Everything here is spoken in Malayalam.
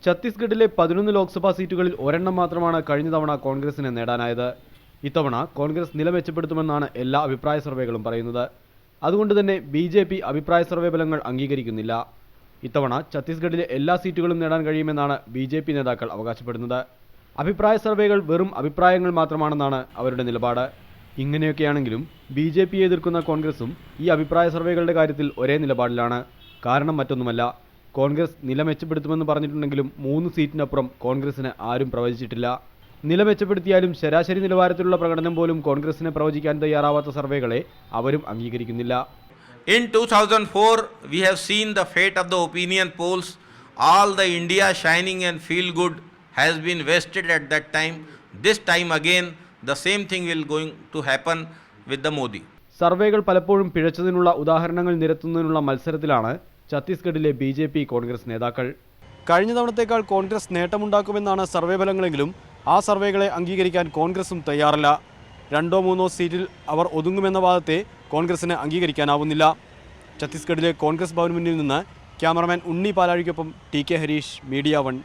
ഛത്തീസ്ഗഡിലെ 11 ലോക്സഭാ സീറ്റുകളിൽ ഒരെണ്ണം മാത്രമാണ് കഴിഞ്ഞ തവണ കോൺഗ്രസിന് നേടാനായത്. ഇത്തവണ കോൺഗ്രസ് നില മെച്ചപ്പെടുത്തുമെന്നാണ് എല്ലാ അഭിപ്രായ സർവേകളും പറയുന്നത്. അതുകൊണ്ട് തന്നെ ബി.ജെ.പി. അഭിപ്രായ സർവേ ഫലങ്ങൾ അംഗീകരിക്കുന്നില്ല. ഇത്തവണ ഛത്തീസ്ഗഡിലെ എല്ലാ സീറ്റുകളും നേടാൻ കഴിയുമെന്നാണ് ബി.ജെ.പി. നേതാക്കൾ അവകാശപ്പെടുന്നത്. അഭിപ്രായ സർവേകൾ വെറും അഭിപ്രായങ്ങൾ മാത്രമാണെന്നാണ് അവരുടെ നിലപാട്. ഇങ്ങനെയൊക്കെയാണെങ്കിലും ബി.ജെ.പിയെ എതിർക്കുന്ന കോൺഗ്രസും ഈ അഭിപ്രായ സർവേകളുടെ കാര്യത്തിൽ ഒരേ നിലപാടിലാണ്. കാരണം മറ്റൊന്നുമല്ല, കോൺഗ്രസ് നില മെച്ചപ്പെടുത്തുമെന്ന് പറഞ്ഞിട്ടുണ്ടെങ്കിലും 3 സീറ്റിനപ്പുറം കോൺഗ്രസിന് ആരും പ്രവചിച്ചിട്ടില്ല. നില മെച്ചപ്പെടുത്തിയാലും ശരാശരി നിലവാരത്തിലുള്ള പ്രകടനം പോലും കോൺഗ്രസിനെ പ്രവചിക്കാൻ തയ്യാറാവാത്ത സർവേകളെ അവരും അംഗീകരിക്കുന്നില്ല. In 2004, we have seen the fate of the opinion polls. All the India shining and feel good has been wasted at that time. This time again, the same thing will going to happen with the Modi. സർവേകൾ പലപ്പോഴും പിഴച്ചതിനുള്ള ഉദാഹരണങ്ങൾ നിരത്തുന്നതിനുള്ള മത്സരത്തിലാണ് ഛത്തീസ്ഗഡിലെ ബി.ജെ.പി. കോൺഗ്രസ് നേതാക്കൾ. കഴിഞ്ഞ തവണത്തേക്കാൾ കോൺഗ്രസ് നേട്ടമുണ്ടാക്കുമെന്നാണ് സർവേ ഫലങ്ങളെങ്കിലും ആ സർവേകളെ അംഗീകരിക്കാൻ കോൺഗ്രസും തയ്യാറല്ല. 2-3 സീറ്റിൽ അവർ ഒതുങ്ങുമെന്ന വാദത്തെ കോൺഗ്രസിന് അംഗീകരിക്കാനാവുന്നില്ല. ഛത്തീസ്ഗഡിലെ കോൺഗ്രസ് ഭവൻ മുന്നിൽ നിന്ന് ക്യാമറമാൻ ഉണ്ണി പാലാഴിക്കൊപ്പം ടി.കെ. ഹരീഷ്, മീഡിയ 1.